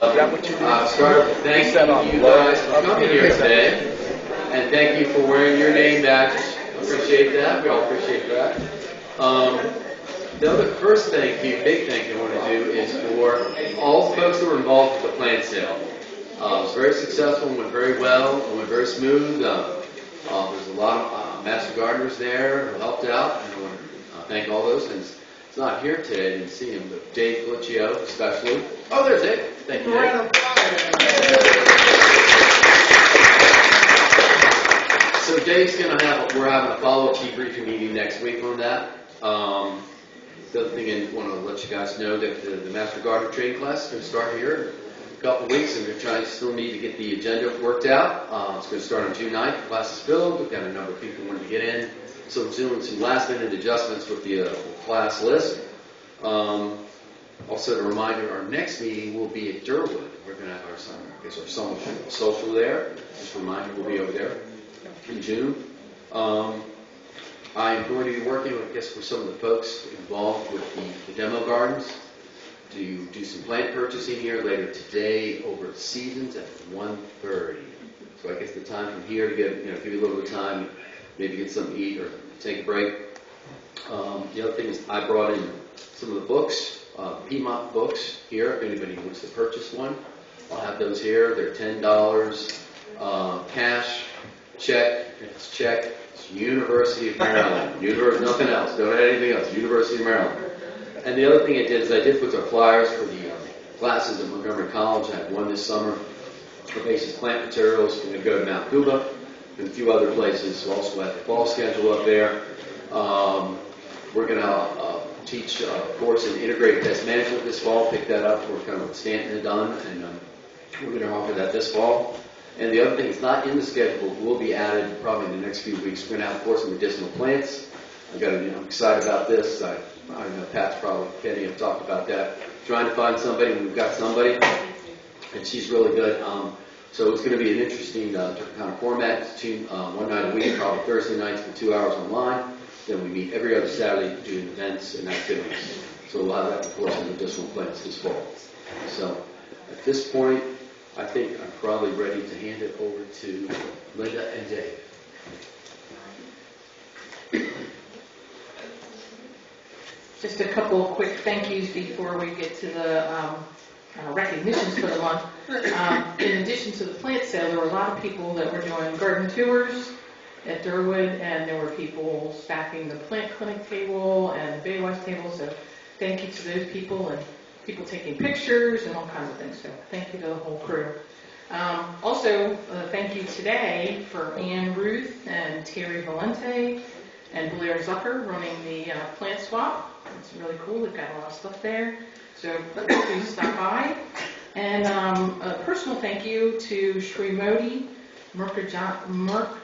Start with thanking you guys for coming here today, and thank you for wearing your name badges. Appreciate that. We all appreciate that. The other first big thank you I want to do is for all the folks that were involved with the plant sale. It was very successful, went very well, went very smooth. There's a lot of master gardeners there who helped out, and I want to thank all those. And it's not here today, I didn't see him, but Dave Gliccio especially. Oh, there's Dave. Thank you, Dave. So Dave's we're having a follow-up debriefing meeting next week on that. The other thing I want to let you guys know that the Master Gardener training class is going to start here in a couple of weeks, and we're still need to get the agenda worked out. It's going to start on June 9th. The class is filled. We've got a number of people wanting to get in. So we're doing some last-minute adjustments with the class list. Also, to remind you, our next meeting will be at Durwood. We're going to have our summer social there. Just a reminder, we'll be over there in June. I am going to be working, with some of the folks involved with the demo gardens to do some plant purchasing here later today over at Seasons at 1:30. So I guess the time from here to give you a little bit of time, maybe get something to eat or take a break. The other thing is I brought in some of the books, Piedmont books here, if anybody wants to purchase one. I'll have those here. They're $10, cash, check. It's check. It's University of Maryland. Nothing else. Don't add anything else. University of Maryland. And the other thing I did is I did put our flyers for the classes at Montgomery College. I had one this summer for basic plant materials. We're going to go to Mount Cuba and a few other places. We also have the fall schedule up there. We're going to teach a course in integrated pest management this fall. Pick that up. We're kind of what Stanton had done, and we're going to offer that this fall. And the other thing is not in the schedule, but will be added probably in the next few weeks. We're going to have a course in medicinal plants. I'm excited about this. I know Pat's probably, Kenny have talked about that. Trying to find somebody, and we've got somebody, and she's really good. So it's going to be an interesting kind of format. It's one night a week, probably Thursday nights for 2 hours online. Then we meet every other Saturday doing events and activities. So we'll have that, of course, in medicinal plants this fall. So at this point, I think I'm probably ready to hand it over to Linda and Dave. Just a couple of quick thank yous before we get to the recognitions for the month. In addition to the plant sale, there were a lot of people that were doing garden tours at Durwood, and there were people stacking the plant clinic table and the Baywatch table. So thank you to those people, and people taking pictures and all kinds of things. So thank you to the whole crew. Also, thank you today for Ann Ruth and Terry Valente and Blair Zucker running the plant swap. It's really cool. They've got a lot of stuff there. So please stop by. And a personal thank you to Srimoti Mukherjee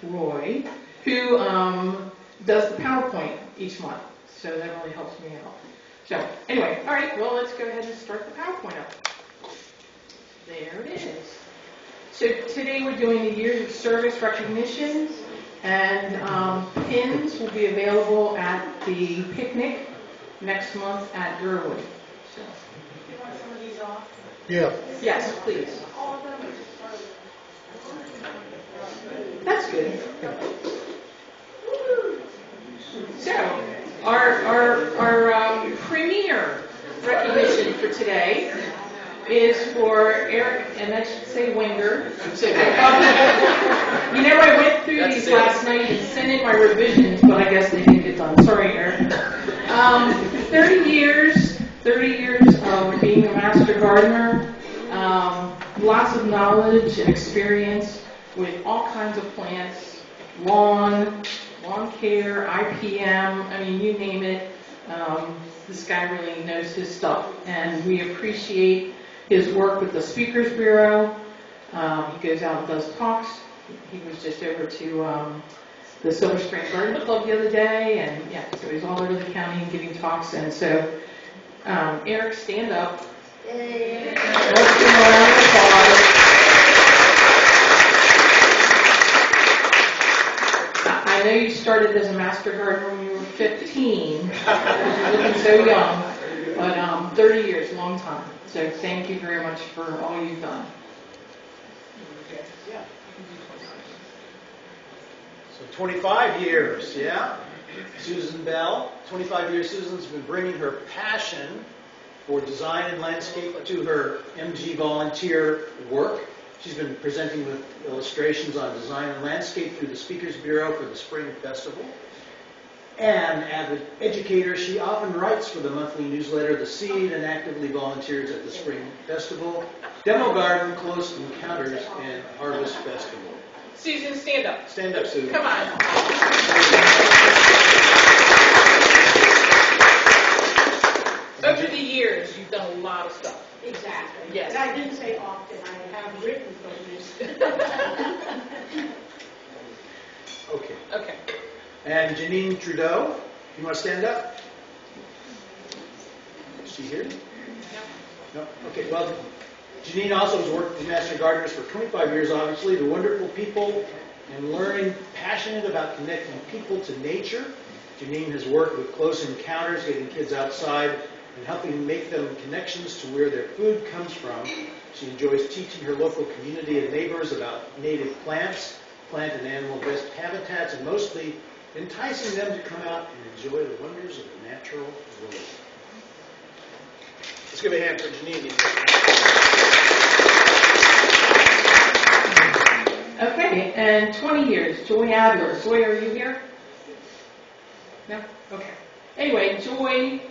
Roy, who does the PowerPoint each month. So that really helps me out. So anyway, all right, well, let's go ahead and start the PowerPoint up. There it is. So today we're doing the years of service recognition, and pins will be available at the picnic next month at Durwood. So. You want some of these off? Yeah. Yes, please. That's good. So, our premier recognition for today is for Eric, and I should say Winger. I went through these last night and sent in my revisions, but I guess they didn't get done. Sorry, Eric. 30 years of being a master gardener, lots of knowledge and experience with all kinds of plants, lawn care, IPM, you name it. This guy really knows his stuff, and we appreciate his work with the Speakers Bureau. He goes out and does talks. He was just over to the Silver Spring Garden Club the other day, and so he's all over the county giving talks. And so, Eric, stand up. Yay. Let's give him a round of applause. I know you started as a master gardener when you were 15, looking so young, but 30 years, long time. So thank you very much for all you've done. Yeah. So 25 years, yeah. Susan Bell, 25 years. Susan's been bringing her passion for design and landscape to her MG volunteer work. She's been presenting with illustrations on design and landscape through the Speakers Bureau for the Spring Festival. And as an educator, she often writes for the monthly newsletter, The Seed, and actively volunteers at the Spring Festival, Demo Garden, Close Encounters, and Harvest Festival. Susan, stand up. Stand up, Susan. Come on. Over the years, you've done a lot of stuff. Exactly. Yes. And I didn't say often, I have written from this. Okay. Okay. And Janine Trudeau, you want to stand up? Is she here? No. Okay, well, Janine also has worked with Master Gardeners for 25 years, obviously. They're wonderful people and learning, passionate about connecting people to nature. Janine has worked with Close Encounters, getting kids outside and helping make them connections to where their food comes from. She enjoys teaching her local community and neighbors about native plants, plant and animal-based habitats, and mostly enticing them to come out and enjoy the wonders of the natural world. Let's give a hand for Janine. Okay, and 20 years, Joy Adler. Joy, are you here? No? Okay. Anyway, Joy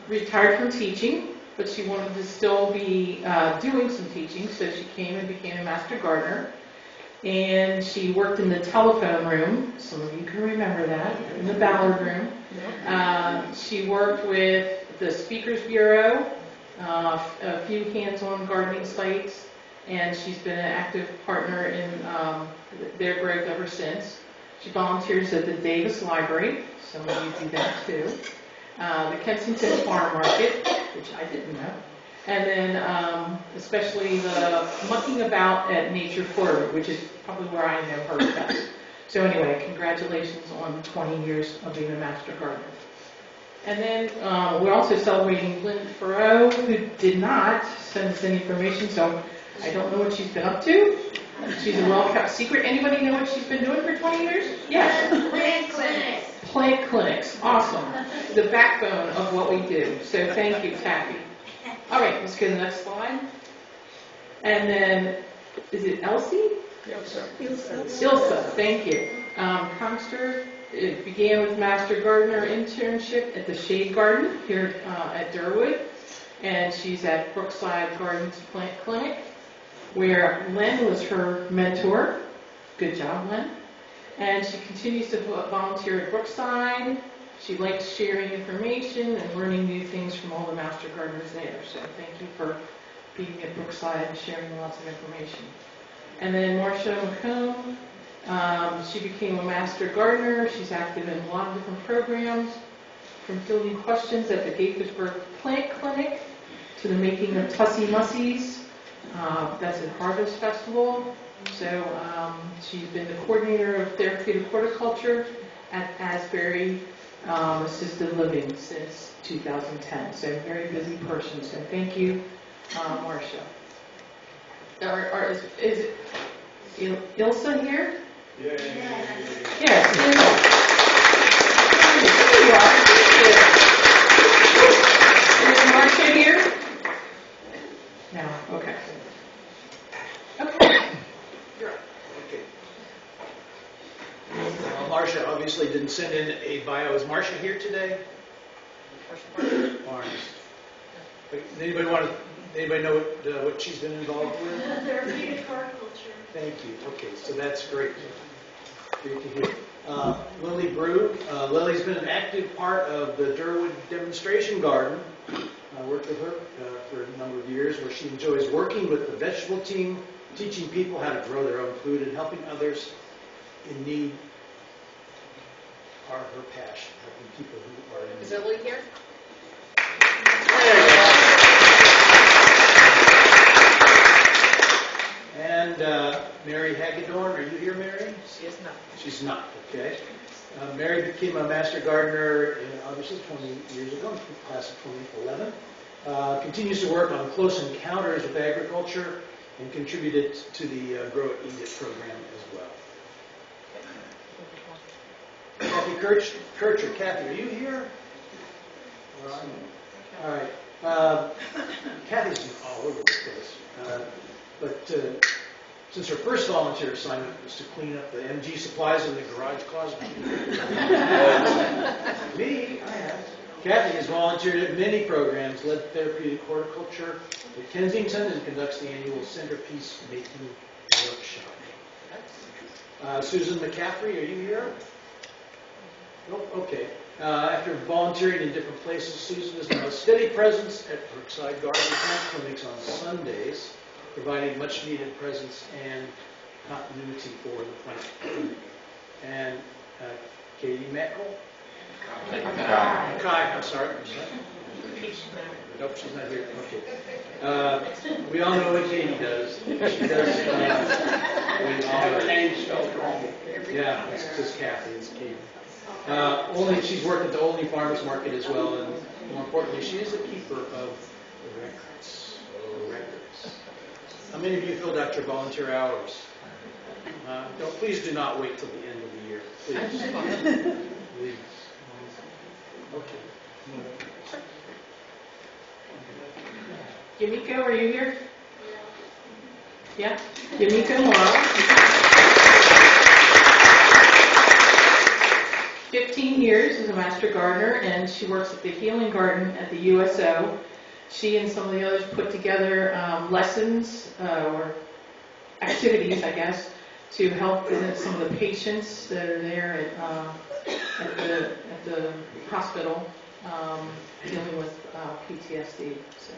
retired from teaching, but she wanted to still be doing some teaching, so she came and became a Master Gardener. And she worked in the telephone room. Some of you can remember that, in the Ballard room. She worked with the Speakers Bureau, a few hands-on gardening sites, and she's been an active partner in their growth ever since. She volunteers at the Davis Library. Some of you do that too. The Kensington Farm Market, which I didn't know. And then especially the mucking about at Nature Flurry, which is probably where I know her best. So anyway, congratulations on 20 years of being a Master Gardener. And then we're also celebrating Lynn Farrow, who did not send us any information, so I don't know what she's been up to. She's a well-kept secret. Anybody know what she's been doing for 20 years? Yes. Plant clinics. Plant clinics. Awesome. The backbone of what we do. So thank you, Taffy. All right, let's go to the next slide. And then, is it Elsie? Ilsa, thank you. Comster, it began with Master Gardener internship at the Shade Garden here at Durwood. And she's at Brookside Gardens Plant Clinic, where Len was her mentor. Good job, Len. And she continues to volunteer at Brookside. She likes sharing information and learning new things from all the Master Gardeners there. So thank you for being at Brookside and sharing lots of information. And then Marcia McComb, she became a Master Gardener. She's active in a lot of different programs, from fielding questions at the Gaithersburg Plant Clinic to the making of Tussie Mussies. That's at Harvest Festival. So she's been the coordinator of therapeutic horticulture at Asbury Assisted Living since 2010. So very busy person. So thank you, Marcia. Is Ilsa here? Yeah. Yes. Here you are. Is Marcia here? No. Okay. Okay. You're up. Okay. Marcia obviously didn't send in a bio. Is Marcia here today? Barnes. Anybody know what she's been involved with? Therapeutic horticulture. Thank you. Okay, so that's great. Great to hear. Lily Brew. Lily's been an active part of the Durwood Demonstration Garden. I worked with her for a number of years, where she enjoys working with the vegetable team, teaching people how to grow their own food, and helping others in need are her passion, helping people who are in need. Is Lily here? And Mary Hagedorn, are you here, Mary? She is not. She's not, okay. Mary became a Master Gardener, obviously 20 years ago, in the class of 2011. Continues to work on close encounters with agriculture and contributed to the Grow It, Eat It program as well. Kathy Kircher. Kathy, are you here? All right. Kathy's all over the place. But since her first volunteer assignment was to clean up the MG supplies in the garage closet, me, I have. Kathy has volunteered at many programs, led therapeutic horticulture at Kensington, and conducts the annual centerpiece making workshop. Susan McCaffrey, are you here? Nope, okay. After volunteering in different places, Susan is now a steady presence at Brookside Garden Plant Clinics on Sundays, providing much needed presence and continuity for the plant clinic. And Katie Meckel? Kai, I'm sorry. Nope, she's not here. Okay. We all know what Katie does. She does. Her name's spelled wrong. Yeah, it's just Kathy. It's Katie. She's worked at the Olney Farmers Market as well, and more importantly, she is a keeper of records. How many of you filled out your volunteer hours? Please do not wait till the end of the year. Please. Please. Okay. Yamiko, are you here? Yeah? Yamiko Morrow. 15 years as a Master Gardener, and she works at the Healing Garden at the USO. She and some of the others put together lessons or activities, I guess, to help some of the patients that are there at the hospital dealing with PTSD. So,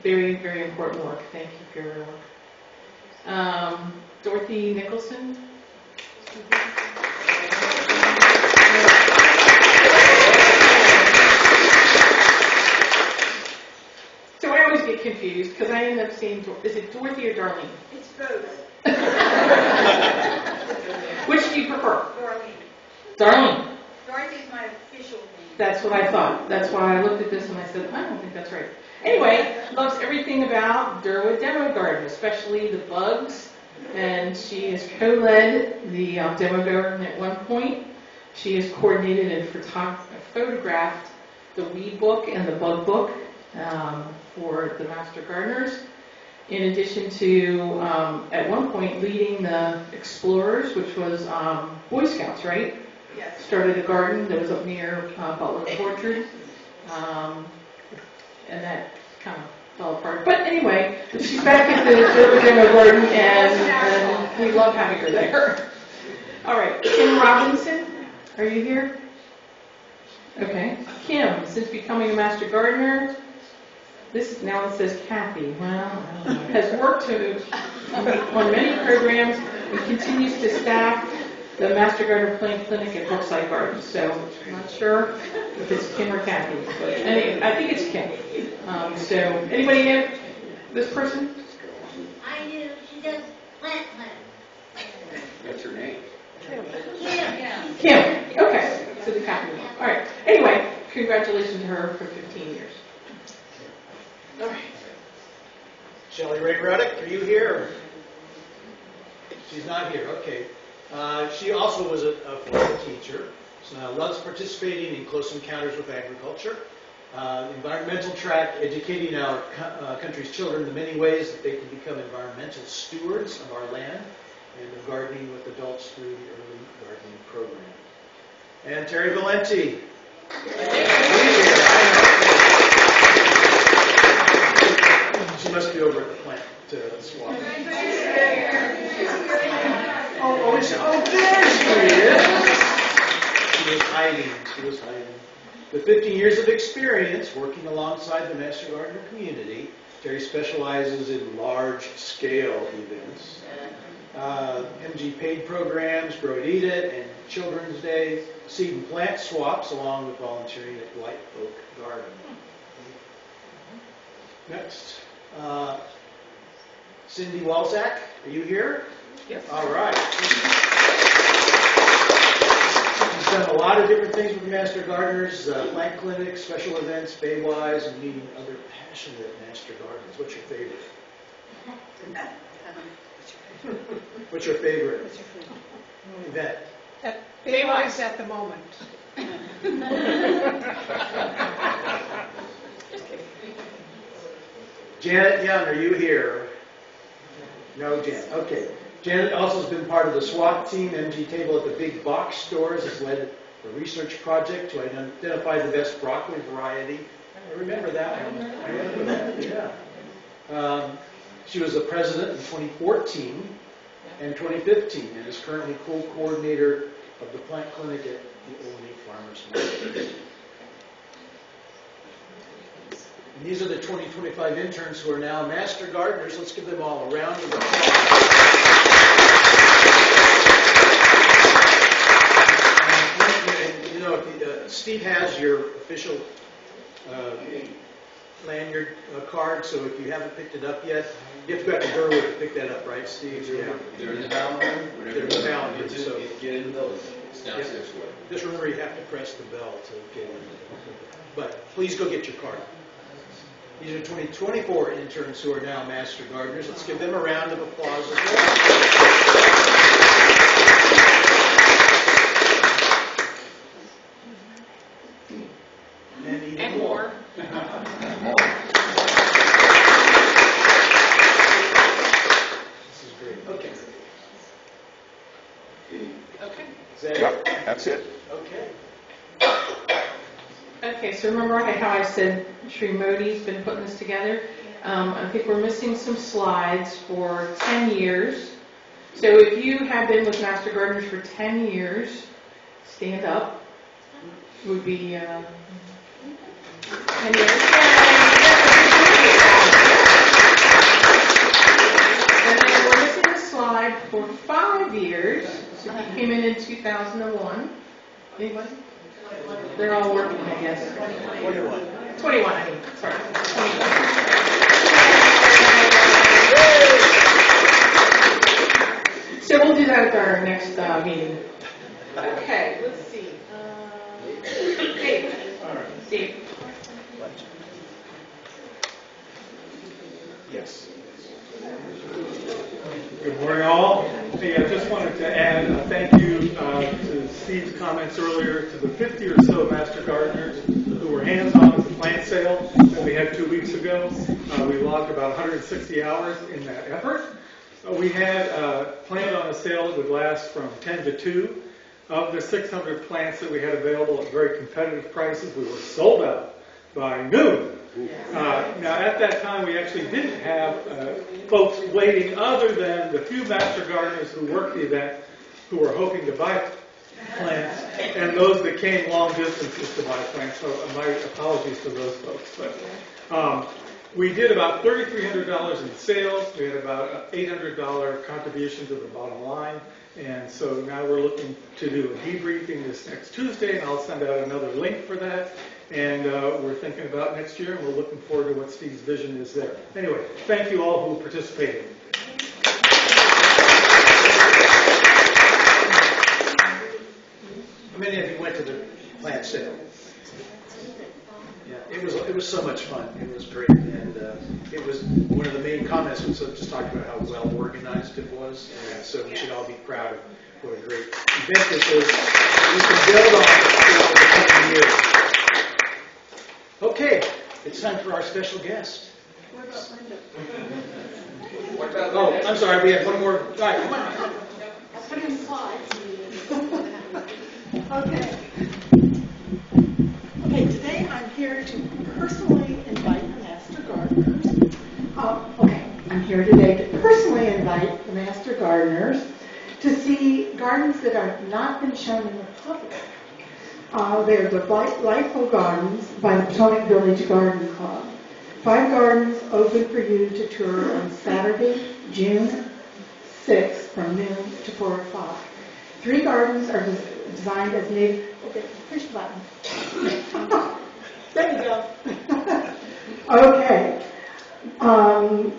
very, very important work. Thank you for your work. Dorothy Nicholson. So I always get confused because I end up saying, is it Dorothy or Darlene? It's both. Which do you prefer? Darlene. Darlene. Dorothy's my official name. That's what I thought. That's why I looked at this and I said, I don't think that's right. Anyway, loves everything about Durwood Demo Garden, especially the bugs. And she has co-led the demo garden at one point. She has coordinated and photographed the weed book and the bug book for the Master Gardeners. In addition to, at one point, leading the Explorers, which was Boy Scouts, right? Yes. Started a garden that was up near Butler Orchard. And that kind of fell apart. But anyway, she's back at the Durwood Demo Garden, and we love having her there. All right, Kim Robinson, are you here? Okay. Kim, since becoming a Master Gardener, now it says Kathy. Well, has worked on many programs and continues to staff the Master Gardener Plant Clinic at Brookside Gardens. So I'm not sure if it's Kim or Kathy, but anyway, I think it's Kim. So anybody know this person? I do. She does plant. What's her name? Kim. Okay. So the Kathy one. All right. Anyway, congratulations to her for 15 years. All right. Shelley Ray Ruddick, are you here? She's not here. Okay. She also was a former teacher. Loves participating in close encounters with agriculture. Environmental track, educating our country's children the many ways that they can become environmental stewards of our land, and of gardening with adults through the early gardening program. And Terry Valenti. She must be over at the plant to swap. Oh, there she is. She was hiding. With 15 years of experience working alongside the Master Gardener community, Terry specializes in large-scale events. MG paid programs, Grow It, Eat It, and Children's Day, seed and plant swaps, along with volunteering at White Oak Garden. Next, Cindy Walzak, are you here? Yes. All right. done a lot of different things with the Master Gardeners, plant clinics, special events, Baywise, and meeting other passionate Master Gardeners. What's your favorite? What's your favorite? Event? Baywise at the moment. Janet Young, are you here? No, Janet. Okay. Janet also has been part of the SWAT team, MG Table at the big box stores, has led a research project to identify the best broccoli variety. I remember that one. I remember that, yeah. She was the president in 2014 and 2015 and is currently co-coordinator of the plant clinic at the Old Farmers Market. And these are the 2025 interns who are now Master Gardeners. Let's give them all a round of applause. And, you know, Steve has your official lanyard card, so if you haven't picked it up yet, you have to go out to Burwood to pick that up, right, Steve? Yeah. They're in the ballot room. They're in the ballot room, Get so in the building. It's downstairs. just remember you have to press the bell to get in. But please go get your card. These are 2024 interns who are now Master Gardeners. Let's give them a round of applause as well. And even more. This is great. Okay. Okay. Is that it? Yep, that's it. Okay. Okay, so remember how I said Sri Modi's been putting this together? I think we're missing some slides for 10 years. So if you have been with Master Gardeners for 10 years, stand up. Would be 10 years. And then we're missing a slide for 5 years. So if you came in 2001. Anybody? They're all working, I guess. 21, I mean, sorry. 21. So we'll do that at our next meeting. Okay, let's see. Dave. Steve. Yes. Good morning, all. Hey, I just wanted to add a thank you to Steve's comments earlier to the 50 or so Master Gardeners who were hands-on at the plant sale that we had 2 weeks ago. We logged about 160 hours in that effort. We had planned on a sale that would last from 10 to 2. Of the 600 plants that we had available at very competitive prices, we were sold out by noon. Now, at that time, we actually didn't have folks waiting other than the few Master Gardeners who worked the event who were hoping to buy plants, and those that came long distances to buy plants. So my apologies to those folks. But we did about $3,300 in sales. We had about an $800 contribution to the bottom line. And so now we're looking to do a debriefing this next Tuesday, and I'll send out another link for that. And we're thinking about next year, and we're looking forward to what Steve's vision is there. Anyway, thank you all who participated. How many of you went to the plant sale? Yeah, it was so much fun. It was great, and it was one of the main comments was just talking about how well organized it was, and so we should all be proud of what a great event this is. We can build on it for the coming years. Okay, it's time for our special guest. What about Linda? Oh, I'm sorry, we have one more. All right, come on. I'll put in slides. Okay. Okay, today I'm here to personally invite the Master Gardeners. I'm here today to personally invite the Master Gardeners to see gardens that have not been shown in the public. They're the Delightful Gardens by the Potomac Village Garden Club. 5 gardens open for you to tour on Saturday, June 6th from noon to 4 o'clock. 3 gardens are designed as native... Okay, push the button. There you go. Okay.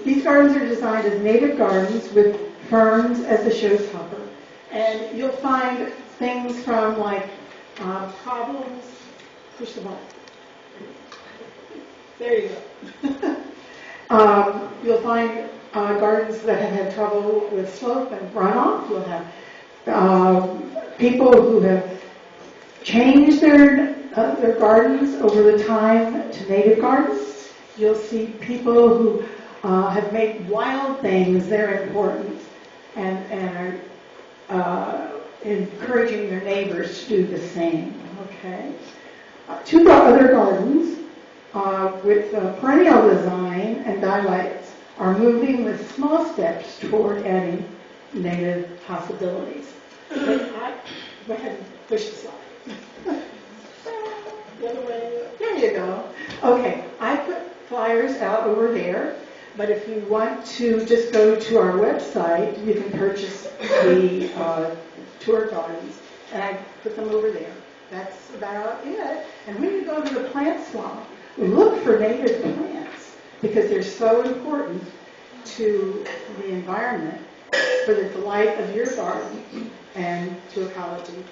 These gardens are designed as native gardens with ferns as the showstopper. And you'll find things from like Problems, push the button. There you go. You'll find gardens that have had trouble with slope and runoff. You'll have people who have changed their gardens over the time to native gardens. You'll see people who have made wild things their importance and are encouraging their neighbors to do the same. Okay. Two other gardens with perennial design and dielects are moving with small steps toward adding native possibilities. Go ahead and push the slide. The other way. There you go. Okay, I put flyers out over there, but if you want to just go to our website, you can purchase the tour gardens, and I put them over there. That's about it. And when you go to the plant swap, look for native plants because they're so important to the environment, for the delight of your garden, and to ecology.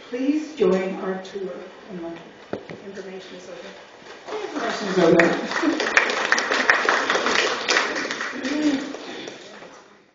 Please join our tour. And my information is over. Information is over.